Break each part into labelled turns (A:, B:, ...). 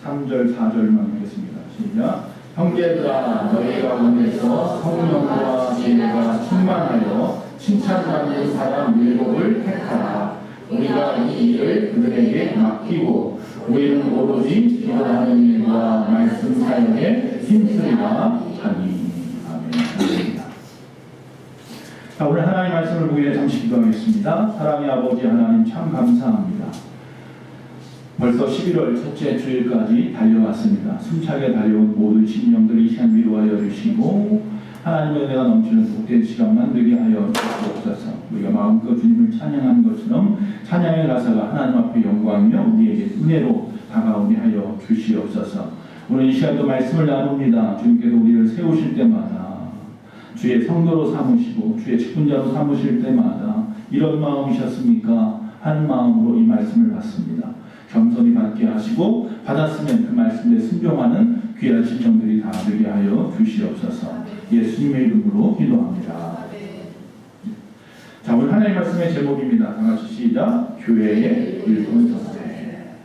A: 3절 4절만 읽겠습니다. 시작. 형제들아 너희 가운데서 성령과 지혜가 충만하여 칭찬받는 사람 7을 택하라. 우리가 이 일을 그들에게 맡기고 우리는 오로지 기도하는 일과 말씀 사역에 힘쓰리라 하니. 아멘. 자, 오늘 하나님의 말씀을 보기 위해 잠시 기도하겠습니다. 사랑의 아버지 하나님 참 감사합니다. 벌써 11월 첫째 주일까지 달려왔습니다. 숨차게 달려온 모든 심령들이 이 시간 위로하여 주시고 하나님의 은혜가 넘치는 복된 시간만 되게 하여 주옵소서. 우리가 마음껏 주님을 찬양한 것처럼 찬양의 가사가 하나님 앞에 영광이며 우리에게 은혜로 다가오게 하여 주시옵소서. 오늘 이 시간도 말씀을 나눕니다. 주님께서 우리를 세우실 때마다 주의 성도로 삼으시고 주의 직분자로 삼으실 때마다 이런 마음이셨습니까? 하는 마음으로 이 말씀을 받습니다. 겸손히 받게 하시고 받았으면 그 말씀에 순종하는 귀한 심령들이 다 되게 하여 주시옵소서. 예수님의 이름으로 기도합니다. 자, 오늘 하나님의 말씀의 제목입니다. 다 같이 시작. 교회의 일꾼 선택.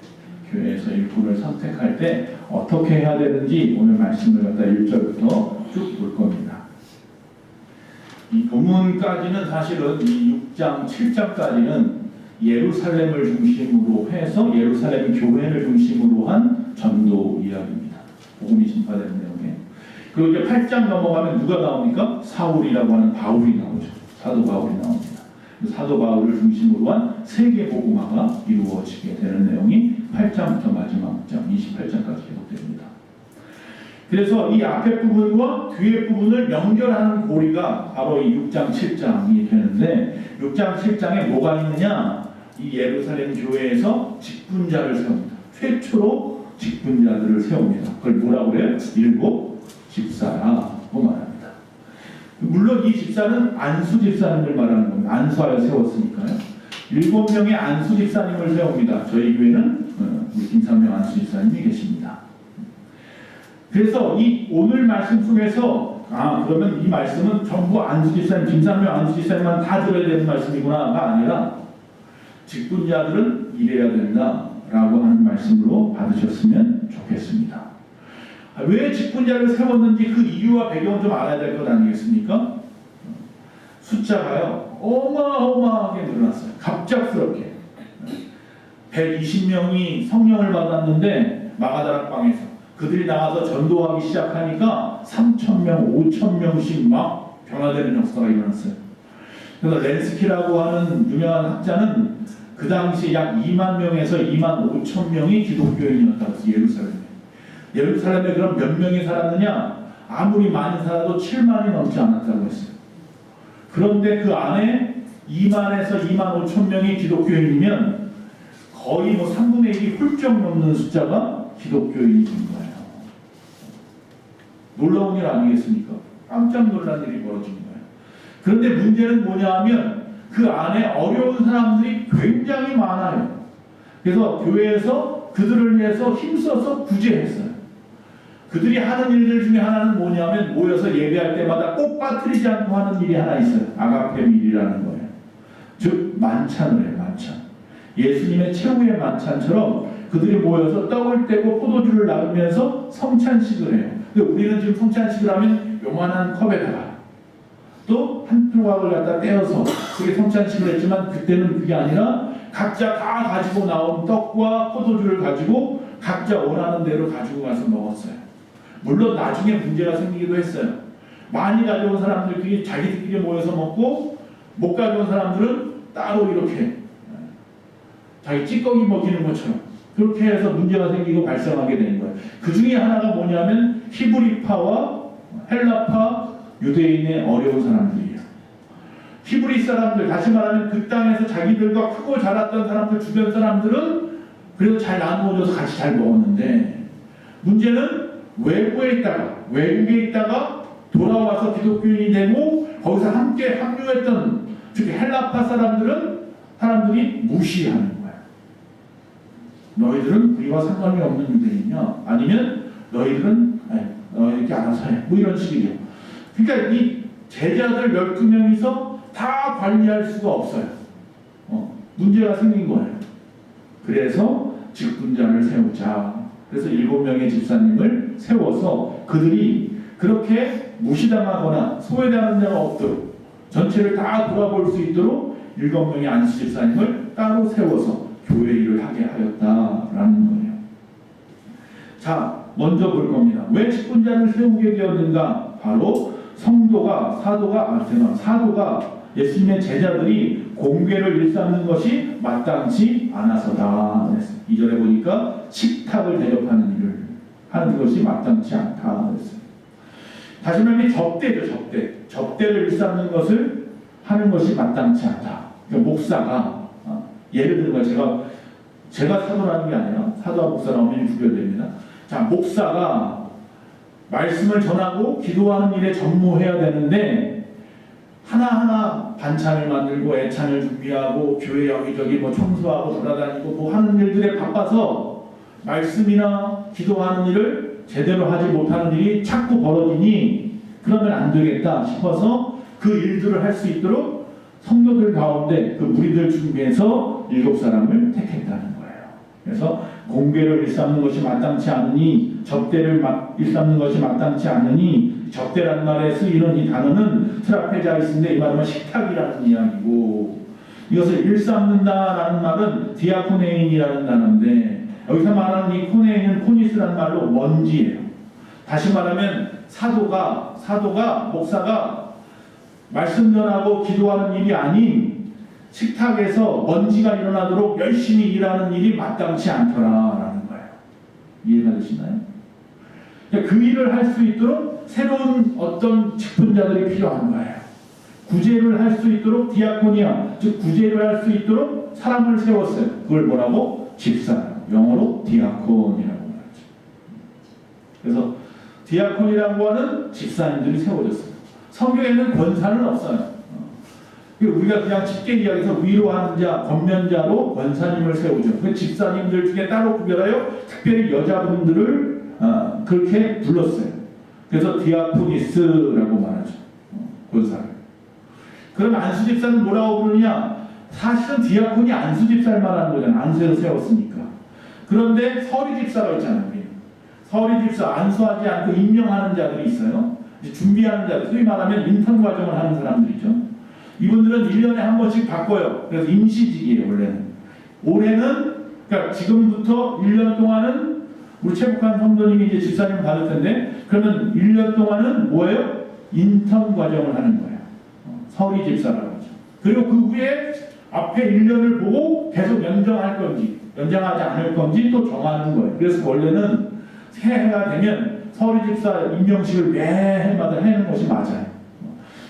A: 교회에서 일꾼을 선택할 때 어떻게 해야 되는지 오늘 말씀을 갖다 1절부터 쭉 볼 겁니다. 이 본문까지는 사실은 이 6장, 7장까지는 예루살렘을 중심으로 해서 예루살렘 교회를 중심으로 한 전도 이야기입니다. 복음이 전파되는 내용에. 그리고 이제 8장 넘어가면 누가 나옵니까? 사울이라고 하는 바울이 나오죠. 사도 바울이 나옵니다. 사도 바울을 중심으로 한 세계 복음화가 이루어지게 되는 내용이 8장부터 마지막 장 28장까지 계속됩니다. 그래서 이 앞에 부분과 뒤에 부분을 연결하는 고리가 바로 이 6장, 7장이 되는데 6장, 7장에 뭐가 있느냐? 이 예루살렘 교회에서 직분자를 세웁니다. 최초로 직분자들을 세웁니다. 그걸 뭐라고 그래요? 7 집사라고 말합니다. 물론 이 집사는 안수 집사님을 말하는 겁니다. 안수하여 세웠으니까요. 7명의 안수 집사님을 세웁니다. 저희 교회는 우리 김삼명 안수 집사님이 계십니다. 그래서 이 오늘 말씀 속에서 그러면 이 말씀은 전부 안수 집사님, 김삼명 안수 집사님만 다 들어야 되는 말씀이구나가 아니라 직분자들은 이래야 된다라고 하는 말씀으로 받으셨으면 좋겠습니다. 왜 직분자를 세웠는지 그 이유와 배경을 좀 알아야 될 것 아니겠습니까? 숫자가요 어마어마하게 늘어났어요. 갑작스럽게 120명이 성령을 받았는데 마가다락방에서 그들이 나가서 전도하기 시작하니까 3,000명, 5,000명씩 막 변화되는 역사가 일어났어요. 그래서 렌스키라고 하는 유명한 학자는 그 당시 약 2만 명에서 2만 5천 명이 기독교인이었다고 했어요. 예루살렘에 그럼 몇 명이 살았느냐? 아무리 많이 살아도 7만이 넘지 않았다고 했어요. 그런데 그 안에 2만에서 2만 5천 명이 기독교인이면 거의 뭐 3분의 1이 훌쩍 넘는 숫자가 기독교인이 된 거예요. 놀라운 일 아니겠습니까? 깜짝 놀란 일이 벌어진 거예요. 그런데 문제는 뭐냐 하면 그 안에 어려운 사람들이 굉장히 많아요. 그래서 교회에서 그들을 위해서 힘써서 구제했어요. 그들이 하는 일들 중에 하나는 뭐냐면 모여서 예배할 때마다 꼭 빠뜨리지 않고 하는 일이 하나 있어요. 아가페 밀이라는 거예요. 즉 만찬을 해요. 만찬. 예수님의 최후의 만찬처럼 그들이 모여서 떡을 떼고 포도주를 나누면서 성찬식을 해요. 근데 우리는 지금 성찬식을 하면 요만한 컵에다가 또 한 조각을 갖다 떼어서 그게 성찬식을 했지만 그때는 그게 아니라 각자 다 가지고 나온 떡과 포도주를 가지고 각자 원하는 대로 가지고 가서 먹었어요. 물론 나중에 문제가 생기기도 했어요. 많이 가져온 사람들끼리 자기들끼리 모여서 먹고 못 가져온 사람들은 따로 이렇게 자기 찌꺼기 먹이는 것처럼 그렇게 해서 문제가 생기고 발생하게 되는 거예요. 그 중에 하나가 뭐냐면 히브리파와 헬라파 유대인의 어려운 사람들이에요. 히브리 사람들, 다시 말하면 그 땅에서 자기들과 크고 자랐던 사람들, 주변 사람들은 그래도 잘 나누어져서 같이 잘 먹었는데 문제는 외국에 있다가 돌아와서 기독교인이 되고 거기서 함께 합류했던 즉 헬라파 사람들이 무시하는 거예요. 너희들은 우리와 상관이 없는 유대인이냐? 아니면 너희들은 이렇게 알아서 해. 뭐 이런 식이죠. 그러니까 이 제자들 12명이서 다 관리할 수가 없어요. 문제가 생긴 거예요. 그래서 직분자를 세우자 그래서 7명의 집사님을 세워서 그들이 그렇게 무시당하거나 소외당하는 자가 없도록 전체를 다 돌아볼 수 있도록 7명의 안수 집사님을 따로 세워서 교회 일을 하게 하였다라는 거예요. 자, 먼저 볼 겁니다. 왜 직분자를 세우게 되었는가? 바로 사도가 예수님의 제자들이 공궤를 일삼는 것이 마땅치 않아서다. 2절에 보니까 식탁을 대접하는 일을 하는 것이 마땅치 않다. 다시 말하면 접대죠. 접대를 일삼는 것을 하는 것이 마땅치 않다. 그러니까 목사가 예를 들면 제가 사도라는 게 아니라 사도와 목사가 엄연히 구별됩니다. 자, 목사가 말씀을 전하고 기도하는 일에 전무해야 되는데 하나하나 반찬을 만들고 애찬을 준비하고 교회 여기저기 청소하고 돌아다니고 하는 일들에 바빠서 말씀이나 기도하는 일을 제대로 하지 못하는 일이 자꾸 벌어지니 그러면 안 되겠다 싶어서 그 일들을 할 수 있도록 성도들 가운데 그 무리들 중에서 7사람을 택했다는 거예요. 그래서 공궤를 일삼는 것이 마땅치 않으니 접대를 일삼는 것이 마땅치 않으니 접대라는 말에 쓰이는 이 단어는 트라페자이스인데 이 말은 식탁이라는 이야기고 이것을 일삼는다라는 말은 디아코네인이라는 단어인데 여기서 말하는 이 코네인은 코니스라는 말로 먼지예요. 다시 말하면 사도가 목사가 말씀 전하고 기도하는 일이 아닌 식탁에서 먼지가 일어나도록 열심히 일하는 일이 마땅치 않더라라는 거예요. 이해가 되시나요? 그 일을 할 수 있도록 새로운 어떤 직분자들이 필요한 거예요. 구제를 할 수 있도록 디아코니아, 즉 구제를 할 수 있도록 사람을 세웠어요. 그걸 뭐라고? 집사, 영어로 디아콘이라고 말하죠. 그래서 디아콘이라고 하는 집사님들이 세워졌어요. 성경에는 권사는 없어요. 우리가 그냥 쉽게 이야기해서 위로하는 자, 권면자로 권사님을 세우죠. 그 집사님들 중에 따로 구별하여 특별히 여자분들을 그렇게 불렀어요. 그래서 디아코니스라고 말하죠. 권사를. 그럼 안수집사는 뭐라고 부르냐? 사실은 디아콘이 안수집사를 말하는 거잖아요. 안수에서 세웠으니까. 그런데 서리집사가 있잖아요. 서리집사, 안수하지 않고 임명하는 자들이 있어요. 준비하는 자들, 소위 말하면 인턴 과정을 하는 사람들이죠. 이분들은 1년에 한 번씩 바꿔요. 그래서 임시직이에요, 원래는. 올해는, 그러니까 지금부터 1년 동안은 우리 최북한 성도님이 이제 집사님 받을 텐데, 그러면 1년 동안은 뭐예요? 인턴 과정을 하는 거예요. 서리 집사라고 하죠. 그리고 그 후에 앞에 1년을 보고 계속 연장할 건지, 연장하지 않을 건지 또 정하는 거예요. 그래서 원래는 새해가 되면 서리 집사 임명식을 매해마다 하는 것이 맞아요.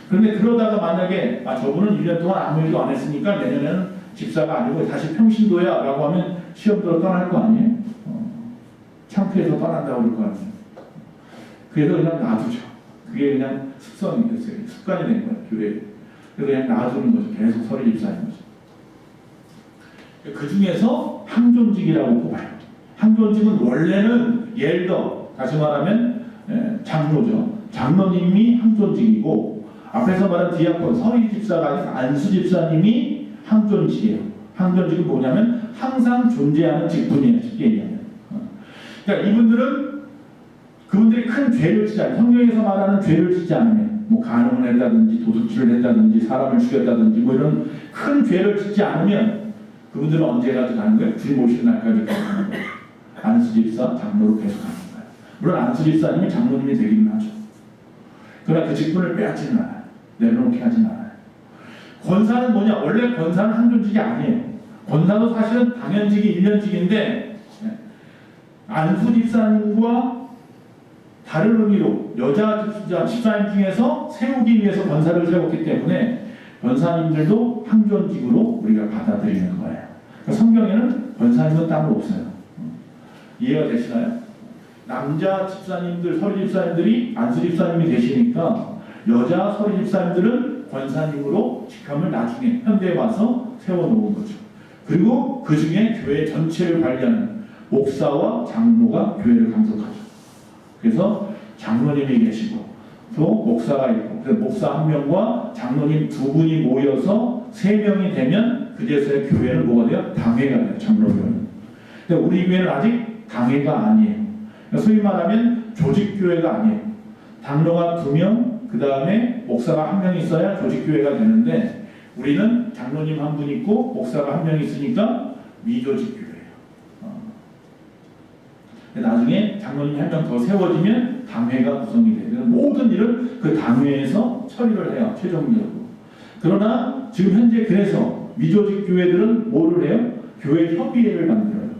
A: 그런데 그러다가 만약에 저분은 1년 동안 아무 일도 안 했으니까 내년에는 집사가 아니고 다시 평신도야 라고 하면 시험 들어 떠날 거 아니에요? 창피해서 떠난다고 그럴 거 아니에요? 그래서 그냥 놔두죠. 그게 그냥 습성이 됐어요. 습관이 된 거예요, 교회에. 그래서 그냥 놔두는 거죠. 계속 서리 집사인 거죠. 그 중에서 항존직이라고 뽑아요. 항존직은 원래는 엘더, 다시 말하면 장로죠. 장로님이 항존직이고 앞에서 말한 디아콘, 서리 집사가 아니라 안수 집사님이 항존직이에요. 항존직은 뭐냐면 항상 존재하는 직분이에요. 쉽게 얘기하면. 그러니까 그분들이 큰 죄를 짓지 않아요. 성경에서 말하는 죄를 짓지 않으면 간음을 했다든지 도둑질을 했다든지 사람을 죽였다든지 이런 큰 죄를 짓지 않으면 그분들은 언제까지 가는 거예요? 주님 오시는 날까지 가는 거예요. 안수 집사, 장로로 계속 가는 거예요. 물론 안수 집사님이 장로님이 되기는 하죠. 그러나 그 직분을 빼앗지는 않아요. 내려놓게 하진 않아요. 권사는 뭐냐? 원래 권사는 항존직이 아니에요. 권사도 사실은 당연직이 1년직인데 안수 집사님과 다른 의미로 여자 집사님 중에서 세우기 위해서 권사를 세웠기 때문에 권사님들도 항존직으로 우리가 받아들이는 거예요. 그러니까 성경에는 권사님은 따로 없어요. 이해가 되시나요? 남자 집사님들, 서리 집사님들이 안수 집사님이 되시니까 여자 서리 집사님들은 권사님으로 직함을 나중에 현대에 와서 세워놓은 거죠. 그리고 그 중에 교회 전체를 관리하는 목사와 장로가 교회를 감독하죠. 그래서 장로님이 계시고 또 목사가 있고, 그래서 목사 한 명과 장로님 두 분이 모여서 3명이 되면 그제서야 교회는 뭐가 돼요? 당회가 돼요. 장로교회는. 근데 우리 교회는 아직 당회가 아니에요. 소위 말하면 조직교회가 아니에요. 장로가 2명, 그 다음에 목사가 1명 있어야 조직교회가 되는데 우리는 장로님 1분 있고 목사가 1명 있으니까 미조직교회예요. 나중에 장로님 1명 더 세워지면 당회가 구성이 돼요. 모든 일을 그 당회에서 처리를 해요. 최종적으로. 그러나 지금 현재 그래서 미조직 교회들은 뭐를 해요? 교회 협의회를 만들어요.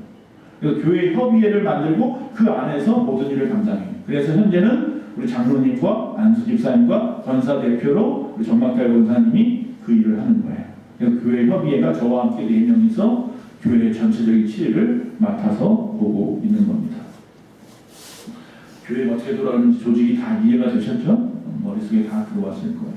A: 그래서 교회 협의회를 만들고 그 안에서 모든 일을 감당해요. 그래서 현재는 우리 장로님과 안수 집사님과 권사 대표로 우리 정막달 권사님이 그 일을 하는 거예요. 그래서 교회 협의회가 저와 함께 4명이서 교회 전체적인 치리를 맡아서 보고 있는 겁니다. 교회가 어떻게 돌아가는지 조직이 다 이해가 되셨죠? 머릿속에 다 들어왔을 거예요.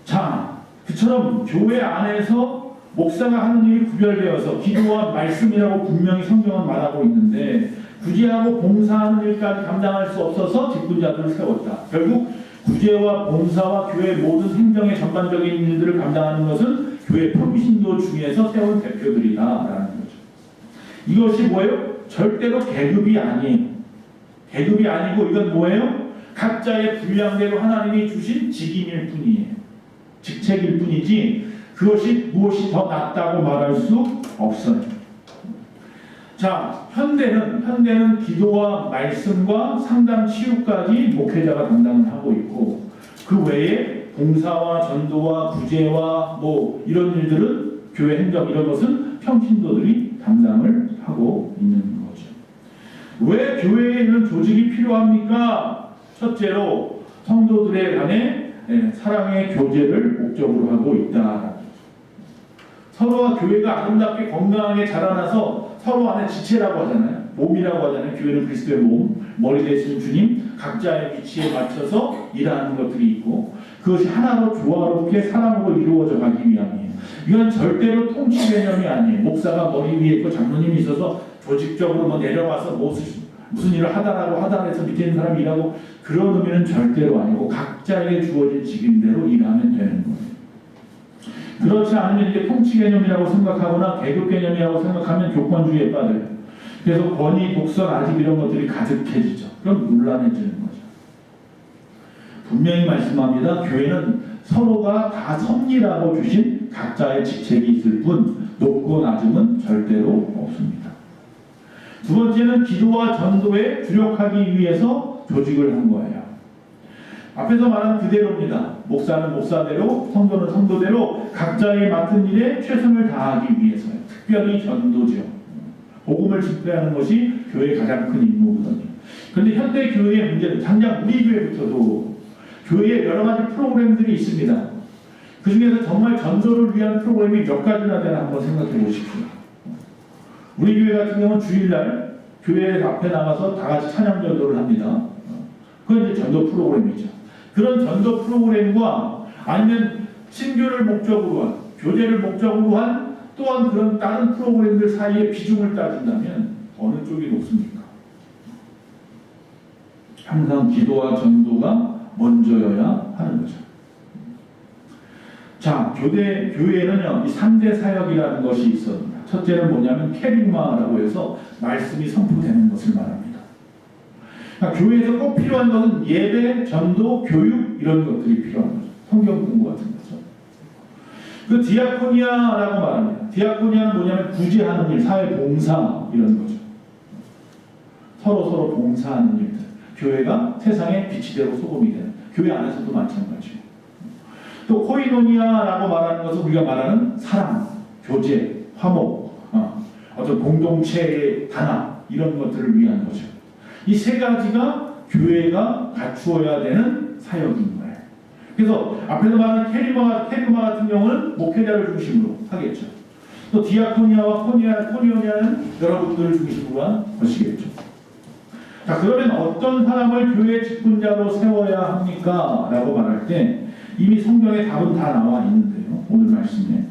A: 자, 그처럼 교회 안에서 목사가 하는 일이 구별되어서 기도와 말씀이라고 분명히 성경은 말하고 있는데 구제하고 봉사하는 일까지 감당할 수 없어서 직분자들을 세웠다. 결국 구제와 봉사와 교회 모든 행정의 전반적인 일들을 감당하는 것은 교회 평신도 중에서 세운 대표들이다라는 거죠. 이것이 뭐예요? 절대로 계급이 아니에요. 계급이 아니고 이건 뭐예요? 각자의 분량대로 하나님이 주신 직임일 뿐이에요. 직책일 뿐이지 그것이 무엇이 더 낫다고 말할 수 없어요. 자, 현대는 기도와 말씀과 상담 치유까지 목회자가 담당을 하고 있고 그 외에 봉사와 전도와 구제와 뭐 이런 일들은 교회 행정 이런 것은 평신도들이 담당을 하고 있는 거죠. 왜 교회에 있는 조직이 필요합니까? 첫째로 성도들에 간에 사랑의 교제를 목적으로 하고 있다. 서로가 교회가 아름답게 건강하게 자라나서 서로 안에 지체라고 하잖아요. 몸이라고 하잖아요. 교회는 그리스도의 몸, 머리 되신 주님, 각자의 위치에 맞춰서 일하는 것들이 있고 그것이 하나로 조화롭게 사랑으로 이루어져 가기 위함이에요. 이건 절대로 통치 개념이 아니에요. 목사가 머리 위에 있고 장로님이 있어서 조직적으로 내려와서 무슨 일을 하다라고 해서 밑에 있는 사람이 일하고 그런 의미는 절대로 아니고 각자에게 주어진 직임대로 일하면 되는 거예요. 그렇지 않으면 이게 통치 개념이라고 생각하거나 계급 개념이라고 생각하면 교권주의에 빠져요. 그래서 권위, 독선, 아집 이런 것들이 가득해지죠. 그럼 논란해지는 거죠. 분명히 말씀합니다. 교회는 서로가 다 섭리라고 주신 각자의 직책이 있을 뿐 높고 낮음은 절대로 없습니다. 두 번째는 기도와 전도에 주력하기 위해서 조직을 한 거예요. 앞에서 말한 그대로입니다. 목사는 목사대로, 성도는 성도대로 각자의 맡은 일에 최선을 다하기 위해서요. 특별히 전도죠. 복음을 집회하는 것이 교회의 가장 큰 임무거든요. 그런데 현대 교회의 문제는 당장 우리 교회부터도 교회에 여러 가지 프로그램들이 있습니다. 그 중에서 정말 전도를 위한 프로그램이 몇 가지나 되나 한번 생각해 보십시오. 우리 교회 같은 경우는 주일날 교회 앞에 나가서 다 같이 찬양 전도를 합니다. 그건 이제 전도 프로그램이죠. 그런 전도 프로그램과 아니면 신교를 목적으로 한, 교제를 목적으로 한 또한 그런 다른 프로그램들 사이의 비중을 따진다면 어느 쪽이 높습니까? 항상 기도와 전도가 먼저여야 하는 거죠. 자, 교회에는요, 이 3대 사역이라는 것이 있습니다. 첫째는 뭐냐면 캐릭마라고 해서 말씀이 선포되는 것을 말합니다. 그러니까 교회에서 꼭 필요한 것은 예배, 전도, 교육 이런 것들이 필요한 거죠. 성경 공부 같은 거죠. 그 디아코니아라고 말합니다. 디아코니아는 뭐냐면 구제하는 일, 사회 봉사 이런 거죠. 서로 봉사하는 일들. 교회가 세상의 빛이 되고 소금이 되는. 교회 안에서도 마찬가지고. 또 코이노니아라고 말하는 것은 우리가 말하는 사랑, 교제, 화목, 어떤 공동체의 단합 이런 것들을 위한 거죠. 이 세 가지가 교회가 갖추어야 되는 사역인 거예요. 그래서 앞에서 말하는 캐리마 같은 경우는 목회자를 중심으로 하겠죠. 또 디아코니아와 코니오니아는 여러분들을 중심으로 한 것이겠죠. 자, 그러면 어떤 사람을 교회 직분자로 세워야 합니까? 라고 말할 때 이미 성경에 답은 다 나와 있는데요. 오늘 말씀에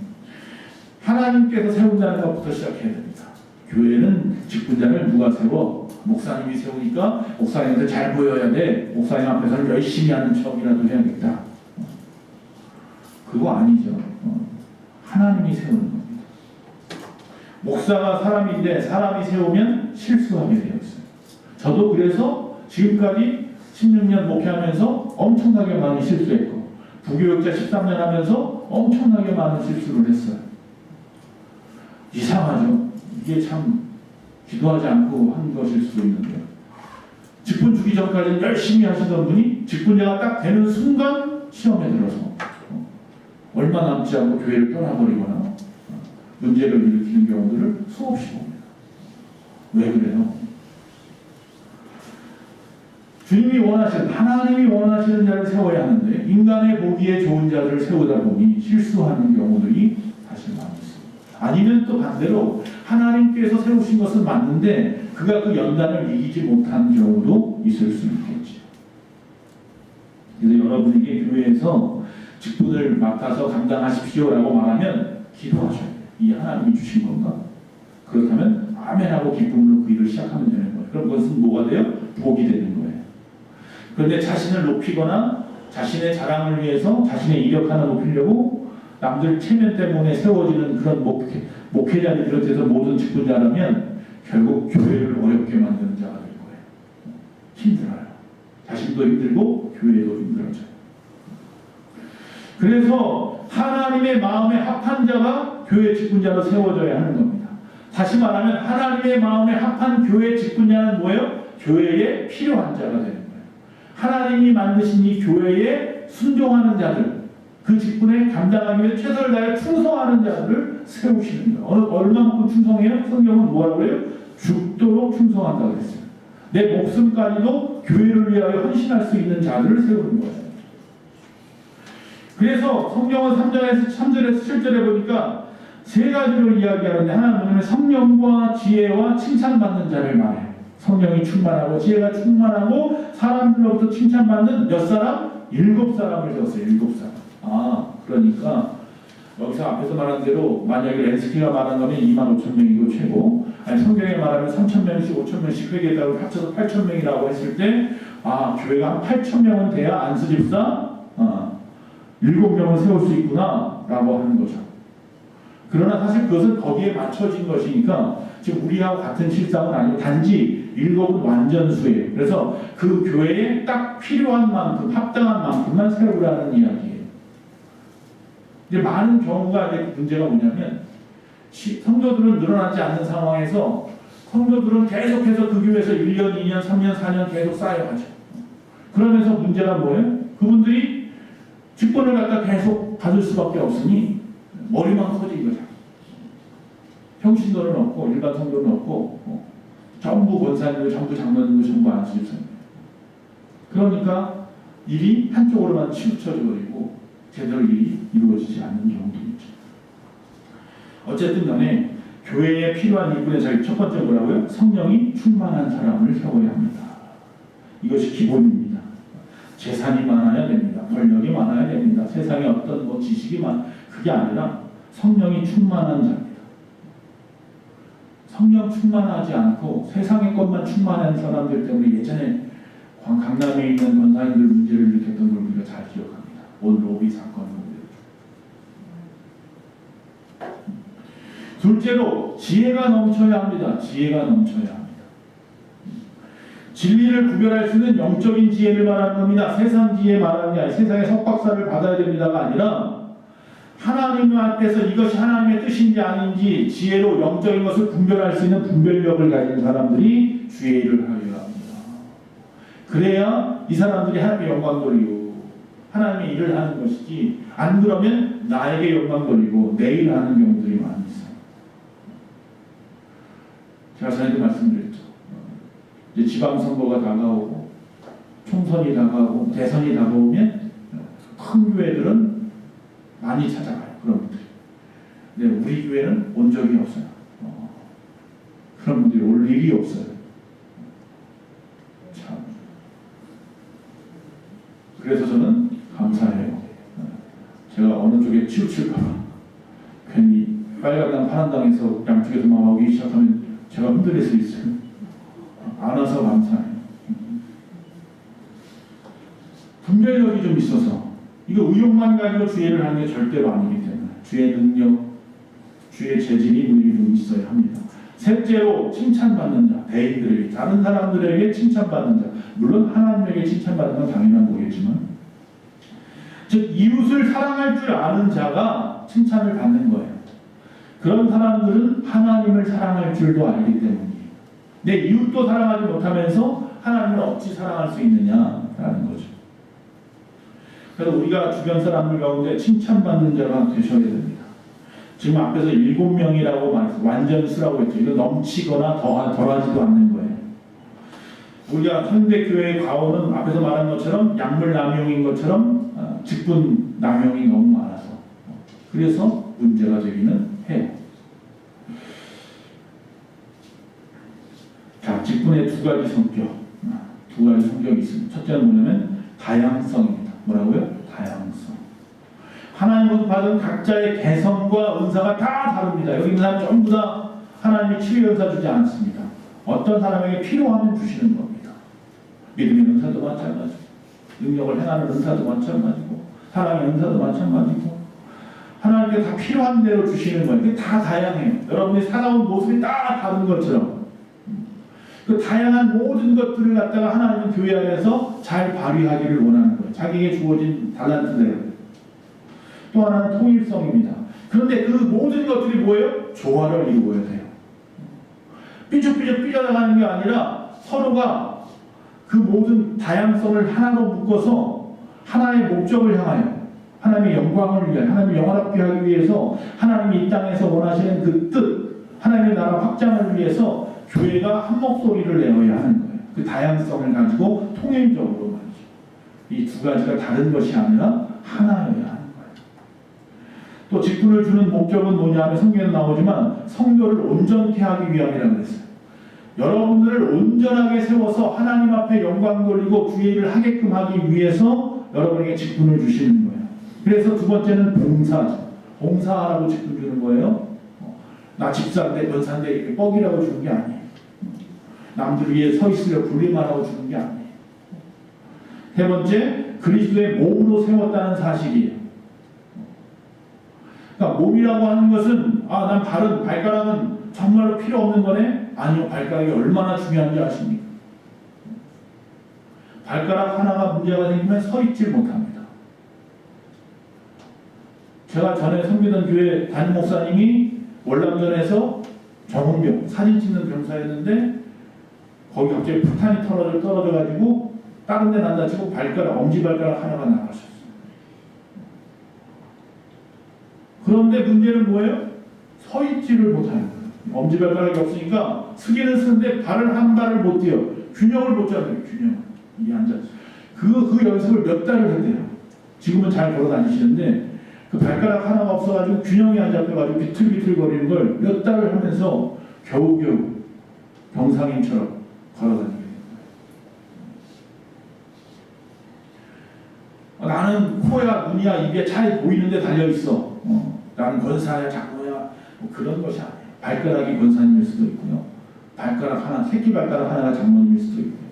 A: 하나님께서 세운다는 것부터 시작해야 됩니다. 교회는 직분자를 누가 세워? 목사님이 세우니까 목사님한테 잘 보여야 돼. 목사님 앞에서는 열심히 하는 척이라도 해야겠다. 그거 아니죠. 하나님이 세우는 겁니다. 목사가 사람인데 사람이 세우면 실수하게 되어 있어요. 저도 그래서 지금까지 16년 목회하면서 엄청나게 많이 실수했고 부교육자 13년 하면서 엄청나게 많은 실수를 했어요. 이상하죠? 이게 참 기도하지 않고 한 것일 수도 있는데요. 직분 주기 전까지는 열심히 하시던 분이 직분자가 딱 되는 순간 시험에 들어서 얼마 남지 않고 교회를 떠나버리거나 문제를 일으키는 경우들을 수없이 봅니다. 왜 그래요? 주님이 원하시는, 하나님이 원하시는 자를 세워야 하는데 인간의 보기에 좋은 자를 세우다 보니 실수하는 경우들이 사실 많이 있습니다. 아니면 또 반대로 하나님께서 세우신 것은 맞는데 그가 그 연단을 이기지 못한 경우도 있을 수 있겠죠. 그래서 여러분에게 교회에서 직분을 맡아서 감당하십시오라고 말하면 기도하셔야 돼요. 이 하나님이 주신 건가? 그렇다면 아멘하고 기쁨으로 그 일을 시작하면 되는 거예요. 그럼 그것은 뭐가 돼요? 복이 되는 거예요. 그런데 자신을 높이거나 자신의 자랑을 위해서 자신의 이력 하나 높이려고 남들 체면 때문에 세워지는 그런 목회자를 비롯해서 모든 직분자라면 결국 교회를 어렵게 만드는 자가 될 거예요. 힘들어요. 자신도 힘들고 교회도 힘들어져요. 그래서 하나님의 마음에 합한 자가 교회 직분자로 세워져야 하는 겁니다. 다시 말하면 하나님의 마음에 합한 교회 직분자는 뭐예요? 교회에 필요한 자가 되는 거예요. 하나님이 만드신 이 교회에 순종하는 자들, 그 직분에 감당하기 위해 최선을 다해 충성하는 자들을 세우시는 거예요. 얼마만큼 충성해요? 성경은 뭐라고 해요? 죽도록 충성한다고 했어요. 내 목숨까지도 교회를 위하여 헌신할 수 있는 자들을 세우는 거예요. 그래서 성경은 3절에서 7절에 보니까 세 가지를 이야기하는데 하나는 뭐냐면 성령과 지혜와 칭찬받는 자를 말해요. 성령이 충만하고 지혜가 충만하고 사람들로부터 칭찬받는 몇 사람? 7사람을 세웠어요. 7사람. 그러니까 여기서 앞에서 말한 대로 만약에 렌스키가 말한 거면 25,000명이고 최고, 아니 성경에 말하면 3,000명씩 5,000명씩 회개했다고 합쳐서 8,000명이라고 했을 때 교회가 한 8,000명은 돼야 안수집사 7명을 세울 수 있구나 라고 하는 거죠. 그러나 사실 그것은 거기에 맞춰진 것이니까 지금 우리하고 같은 실상은 아니고 단지 7은 완전수예요. 그래서 그 교회에 딱 필요한 만큼 합당한 만큼만 세우라는 이야기예요. 이제 많은 경우가 이제 문제가 뭐냐면 성도들은 늘어나지 않는 상황에서 성도들은 계속해서 그 교회에서 1년, 2년, 3년, 4년 계속 쌓여가죠. 그러면서 문제가 뭐예요? 그분들이 직분을 갖다 계속 받을 수밖에 없으니 머리만 커진 거죠. 평신도는 없고 일반 성도는 없고 전부 권사님들, 전부 장로님들, 전부 안수집사님. 그러니까 일이 한쪽으로만 치우쳐져 버리고 제대로 일이 이루어지지 않는 경우도 있죠. 어쨌든 간에 교회에 필요한 일꾼의 자리 첫 번째 뭐라고요? 성령이 충만한 사람을 세워야 합니다. 이것이 기본입니다. 재산이 많아야 됩니다. 권력이 많아야 됩니다. 세상에 어떤 지식이 그게 아니라 성령이 충만한 자입니다. 성령 충만하지 않고 세상의 것만 충만한 사람들 때문에 예전에 강남에 있는 권사님들 문제를 일으켰던 걸 우리가 잘 기억합니다. 온 로비 사건 문제. 둘째로 지혜가 넘쳐야 합니다. 지혜가 넘쳐야 합니다. 진리를 구별할 수 있는 영적인 지혜를 말하는 겁니다. 세상 지혜 말하는 게 아니라 세상의 석박사를 받아야 됩니다가 아니라 하나님 앞에서 이것이 하나님의 뜻인지 아닌지 지혜로 영적인 것을 분별할 수 있는 분별력을 가진 사람들이 주의 일을 하여야 합니다. 그래야 이 사람들이 하나님의 영광 돌리고 하나님의 일을 하는 것이지, 안 그러면 나에게 영광 돌리고 내 일 하는 경우들이 많이 있어요. 제가 전에도 말씀드렸죠. 이제 지방선거가 다가오고 총선이 다가오고 대선이 다가오면 큰 교회들은 많이 찾아가요. 그런 분들이. 근데 우리 교회는 온 적이 없어요. 그런 분들이 올 일이 없어요. 참. 그래서 저는 감사해요. 제가 어느 쪽에 치우칠까봐 괜히 빨간당 파란당에서 양쪽에서 막 오기 시작하면 제가 흔들릴 수 있어요. 안 와서 감사해요. 분별력이 좀 있어서, 이거 의욕만 가지고 주의를 하는 게 절대로 아니기 때문에 주의 능력, 주의 재질이 우리에게 있어야 합니다. 셋째로 칭찬받는 자, 대인들에게, 다른 사람들에게 칭찬받는 자, 물론 하나님에게 칭찬받는 건 당연한 거겠지만, 즉 이웃을 사랑할 줄 아는 자가 칭찬을 받는 거예요. 그런 사람들은 하나님을 사랑할 줄도 알기 때문이에요. 내 이웃도 사랑하지 못하면서 하나님을 어찌 사랑할 수 있느냐라는 거죠. 그래서 우리가 주변 사람들 가운데 칭찬받는 자가 되셔야 됩니다. 지금 앞에서 7명이라고 말했어요. 완전수라고 했죠. 이거 넘치거나 덜하지도 않는 거예요. 우리가 현대교회의 과오는 앞에서 말한 것처럼 약물 남용인 것처럼 직분 남용이 너무 많아서 그래서 문제가 되기는 해요. 자, 직분의 두 가지 성격이 있습니다. 첫째는 뭐냐면 다양성입니다. 뭐라고요? 다양성. 하나님으로부터 받은 각자의 개성과 은사가 다 다릅니다. 여기 있는 사람 전부 다 하나님이 치유 은사 주지 않습니다. 어떤 사람에게 필요하면 주시는 겁니다. 믿음의 은사도 마찬가지고, 능력을 행하는 은사도 마찬가지고, 사랑의 은사도 마찬가지고, 하나님께 다 필요한 대로 주시는 거예요. 그게 다 다양해요. 여러분이 살아온 모습이 다 다른 것처럼 그 다양한 모든 것들을 갖다가 하나님은 교회 안에서 잘 발휘하기를 원하는 거예요. 자기에게 주어진 달란트대로. 또 하나는 통일성입니다. 그런데 그 모든 것들이 뭐예요? 조화를 이루어야 돼요. 삐죽삐죽 삐져나가는 게 아니라 서로가 그 모든 다양성을 하나로 묶어서 하나의 목적을 향하여 하나님의 영광을 위해, 하나님의 영화롭게 하기 위해서 하나님이 이 땅에서 원하시는 그 뜻, 하나님의 나라 확장을 위해서 교회가 한 목소리를 내어야 하는 거예요. 그 다양성을 가지고 통일적으로 말이죠. 이 두 가지가 다른 것이 아니라 하나여야 하는 거예요. 또 직분을 주는 목적은 뭐냐 하면 성경에 나오지만 성도를 온전케 하기 위함이라고 했어요. 여러분들을 온전하게 세워서 하나님 앞에 영광 돌리고 주의를 하게끔 하기 위해서 여러분에게 직분을 주시는 거예요. 그래서 두 번째는 봉사죠. 봉사하라고 직분 주는 거예요. 나 집사인데 권사인데 이렇게 뻑이라고 주는 게 아니에요. 남들 위에 서 있으려 군림하라고 주는 게 아니에요. 세 번째, 그리스도의 몸으로 세웠다는 사실이에요. 그러니까 몸이라고 하는 것은 난 발가락은 정말로 필요 없는 거네? 아니요, 발가락이 얼마나 중요한지 아십니까? 발가락 하나가 문제가 생기면 서 있질 못합니다. 제가 전에 섬기던 교회 담임 목사님이 월남전에서 정은병, 사진 찍는 병사였는데 거기 갑자기 폭탄이 떨어져가지고 다른 데는 안 다치고 엄지발가락 하나가 나가셨어요. 그런데 문제는 뭐예요? 서 있지를 못하는 거예요. 엄지발가락이 없으니까 쓰기는 쓰는데 발을 한 발을 못 띄어. 균형을 못 잡아요. 균형을. 이게 앉아서. 그 연습을 몇 달을 했대요. 지금은 잘 걸어 다니시는데 그 발가락 하나가 없어가지고 균형이 안 잡혀가지고 비틀비틀 거리는 걸 몇 달을 하면서 겨우겨우 병상인처럼 걸어 다니게 된 거예요. 나는 코야 눈이야 입에 잘 보이는데 달려있어. 나는 권사야 장로야 뭐 그런 것이 아니에요. 발가락이 권사님일 수도 있고요. 발가락 하나, 새끼 발가락 하나가 장로님일 수도 있고요.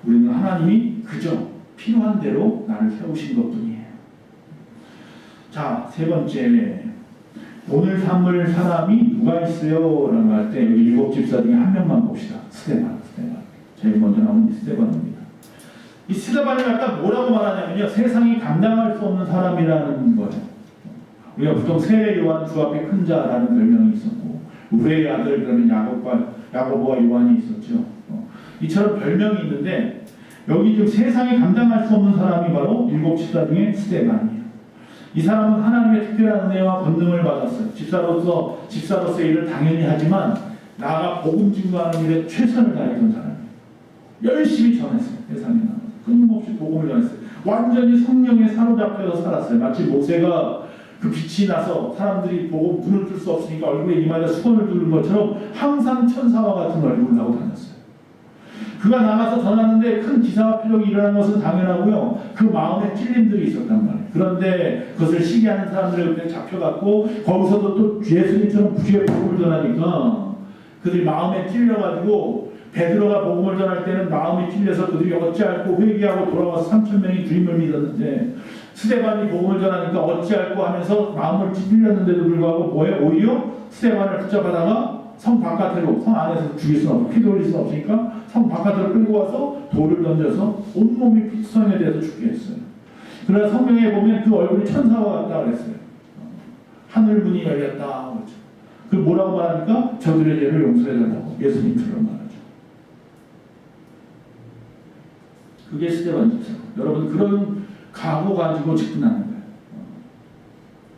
A: 우리는 하나님이 그저 필요한 대로 나를 세우신 것뿐이에요. 자, 세 번째, 오늘 삼을 사람이 누가 있어요? 라고 할 때 여기 7 집사 중에 한 명만 봅시다. 스데반. 제일 먼저 나오는 이 스데반입니다. 이 스데반을 갖다 뭐라고 말하냐면요, 세상이 감당할 수 없는 사람이라는 거예요. 우리가 보통 세 요한 주 앞에 큰 자라는 별명이 있었고, 우레의 아들 그러면 야고보와 요한이 있었죠. 이처럼 별명이 있는데 여기 지금 세상이 감당할 수 없는 사람이 바로 7 집사 중에 스데반이에요. 이 사람은 하나님의 특별한 은혜와 권능을 받았어요. 집사로서의 일을 당연히 하지만 나아가 복음 증거하는 일에 최선을 다했던 사람이에요. 열심히 전했어요. 세상에 나가서 끊임없이 복음을 전했어요. 완전히 성령에 사로잡혀서 살았어요. 마치 모세가 그 빛이 나서 사람들이 보고 눈을 뜰 수 없으니까 얼굴에 이마에다 수건을 두른 것처럼 항상 천사와 같은 얼굴을 하고 다녔어요. 그가 나가서 전하는데 큰 기사와 표적이 일어난 것은 당연하고요. 그 마음에 찔림들이 있었단 말이에요. 그런데 그것을 시기하는 사람들의 그때 잡혀갔고 거기서도 또 예수님처럼 부지에 복음을 전하니까 그들이 마음에 찔려가지고 베드로가 복음을 전할 때는 마음이 찔려서 그들이 어찌할꼬 회개하고 돌아와서 3,000명이 주님을 믿었는데 스데반이 복음을 전하니까 어찌할꼬 하면서 마음을 찔렸는데도 불구하고 뭐에 오히려 스데반을 붙잡아다가 성 바깥으로, 성 안에서 죽일 수는 없고 피 돌릴 수는 없으니까 성 바깥으로 끌고 와서 돌을 던져서 온몸이 피투성에 대해서 죽게 했어요. 그러나 성경에 보면 그 얼굴이 천사와 같다 그랬어요. 하늘 문이 열렸다 그렇죠. 그 뭐라고 말합니까? 저들의 죄를 용서해달라고 예수님처럼 말하죠. 그게 스데반 집사. 여러분 그런 각오 가지고 직분하는 거예요.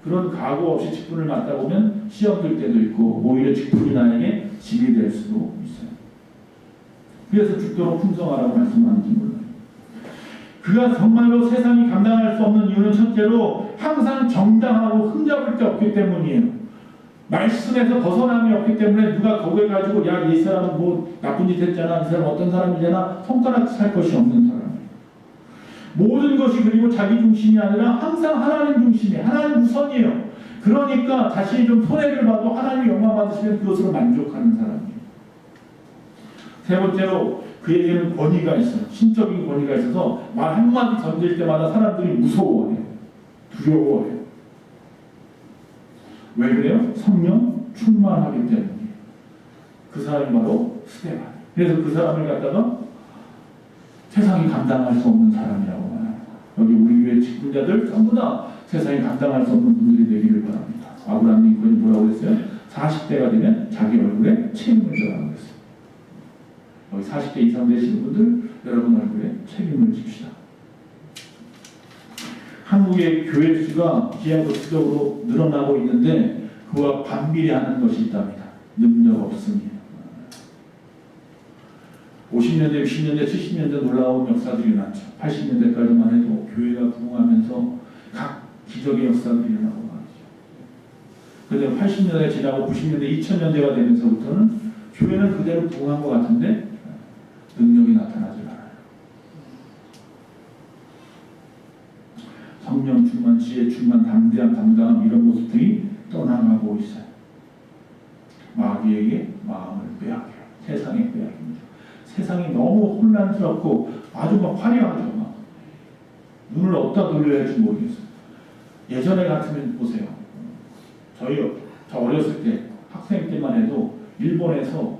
A: 그런 각오 없이 직분을 맡다 보면 시험 들 때도 있고 오히려 직분이 나에게 짐이 될 수도 있어요. 그래서 죽도록 풍성하라고 말씀하는지 몰라요. 그가 정말로 세상이 감당할 수 없는 이유는 첫째로 항상 정당하고 흠잡을 데 없기 때문이에요. 말씀에서 벗어남이 없기 때문에 누가 거기에 가지고 야, 이 사람은 뭐 나쁜 짓 했잖아, 이 사람 어떤 사람이잖아 손가락 살 것이 없는 사람이에요. 모든 것이 그리고 자기 중심이 아니라 항상 하나님 중심이에요. 하나님 우선이에요. 그러니까 자신이 좀 손해를 봐도 하나님이 영광 받으시면 그것으로 만족하는 사람이에요. 세 번째로 그에게는 권위가 있어요. 신적인 권위가 있어서 말 한마디 던질 때마다 사람들이 무서워해요. 두려워해요. 왜 그래요? 성령 충만하기 때문이에요. 그 사람이 바로 스데반. 그래서 그 사람을 갖다가 세상이 감당할 수 없는 사람이라고 말합니다. 여기 우리 교회 직분자들 전부 다 세상이 감당할 수 없는 분들이 되기를 바랍니다. 아브라함 링컨이 뭐라고 했어요? 40대가 되면 자기 얼굴에 책임을 져라고 했어요. 여기 40대 이상 되시는 분들 여러분 얼굴에 책임을 집시다. 한국의 교회 수가 기하급수적으로 늘어나고 있는데 그와 반비례하는 것이 있답니다. 능력 없습니다. 50년대, 60년대, 70년대 놀라운 역사들이 났죠. 80년대까지만 해도 교회가 부흥하면서 각 기적의 역사들이 일어나고 말이죠. 그런데 80년대 지나고 90년대, 2000년대가 되면서부터는 교회는 그대로 부흥한 것 같은데 능력이 나타나지 않아요. 성령 충만, 지혜 충만, 담대함, 당당함 이런 모습들이 떠나가고 있어요. 마귀에게 마음을 빼앗겨요. 세상에 빼앗깁니다. 세상이 너무 혼란스럽고 아주 막 화려하죠. 막. 눈을 어디다 돌려야 할지 모르겠어요. 예전에 같으면 보세요. 저 어렸을 때 학생 때만 해도 일본에서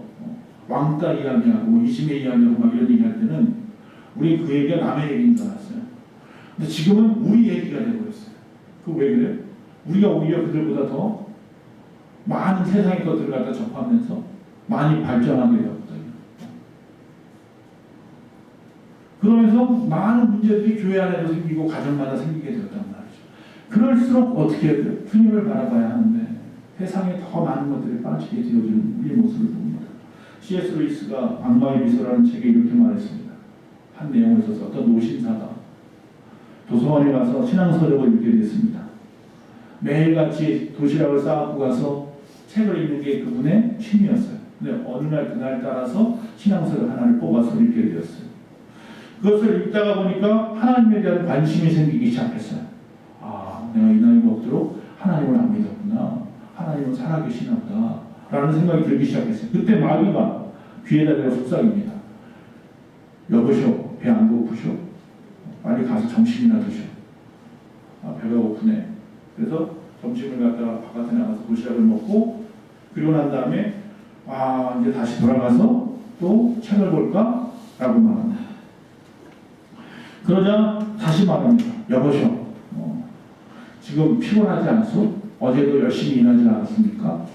A: 왕따 이야기하고 이심의 이야기하고 막 이런 얘기할 때는 우리 그 얘기가 남의 얘기인 줄 알았어요. 근데 지금은 우리 얘기가 되어버렸어요. 그 왜 그래요? 우리가 오히려 그들보다 더 많은 세상의 것들을 갖다 접하면서 많이 발전하게 되었거든요. 그러면서 많은 문제들이 교회 안에도 생기고 가정마다 생기게 되었단 말이죠. 그럴수록 어떻게 해야 돼요? 주님을 바라봐야 하는데 세상에 더 많은 것들이 빠지게 되어지는 우리의 모습을 봅니다. C.S. 루이스가 악마의 미소라는 책에 이렇게 말했습니다. 한 내용을 써서 어떤 노신사가 도서관에 가서 신앙서적을 읽게 됐습니다. 매일같이 도시락을 싸갖고 가서 책을 읽는 게 그분의 취미였어요. 근데 어느 날 그날 따라서 신앙서적 하나를 뽑아서 읽게 되었어요. 그것을 읽다가 보니까 하나님에 대한 관심이 생기기 시작했어요. 아, 내가 이 나이 먹도록 하나님을 안 믿었구나. 하나님은 살아계시나 보다. 라는 생각이 들기 시작했어요. 그때 마귀가 귀에다 대고 속삭입니다. 여보시오, 배 안 고프시오? 빨리 가서 점심이나 드시오. 아, 배가 고프네. 그래서 점심을 갖다가 바깥에 나가서 도시락을 먹고 그리고 난 다음에 아, 이제 다시 돌아가서 또 책을 볼까? 라고 말합니다. 그러자 다시 말합니다. 여보시오, 지금 피곤하지 않소? 어제도 열심히 일하지 않았습니까?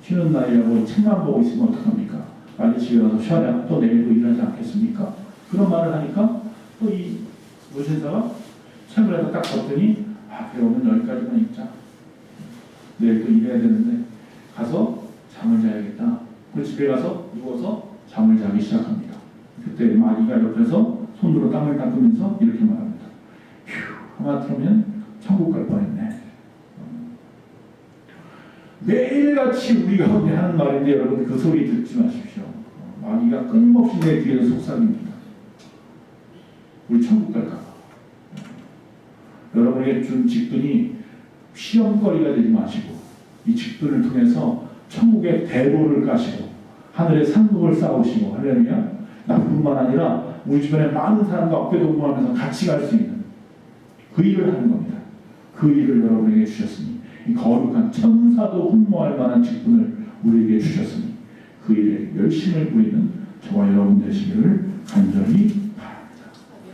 A: 쉬는 날이라고 책만 보고 있으면 어떡합니까? 빨리 집에 가서 쉬어야 또 내일도 일하지 않겠습니까? 그런 말을 하니까 또 이 노신사가 책을 해서 딱 봤더니 아, 그래 오늘 여기까지만 읽자. 내일 또 일해야 되는데 가서 잠을 자야겠다. 그 집에 가서 누워서 잠을 자기 시작합니다. 그때 마귀가 옆에서 손으로 땀을 닦으면서 이렇게 말합니다. 휴, 하마터면 천국 갈 뻔했네. 매일같이 우리 가운데 하는 말인데 여러분 그 소리 듣지 마십시오. 마귀가 끊임없이 내 뒤에서 속삭입니다. 우리 천국 갈까? 여러분에게 준 직분이 시험거리가 되지 마시고 이 직분을 통해서 천국의 대보를 까시고 하늘의 상급을 쌓으시고 할렐루야. 나뿐만 아니라 우리 주변에 많은 사람과 어깨동무하면서 같이 갈 수 있는 그 일을 하는 겁니다. 그 일을 여러분에게 주셨으니 이 거룩한 천사도 흠모할 만한 직분을 우리에게 주셨으니 그 일에 열심을 보이는 저와 여러분 되시기를 간절히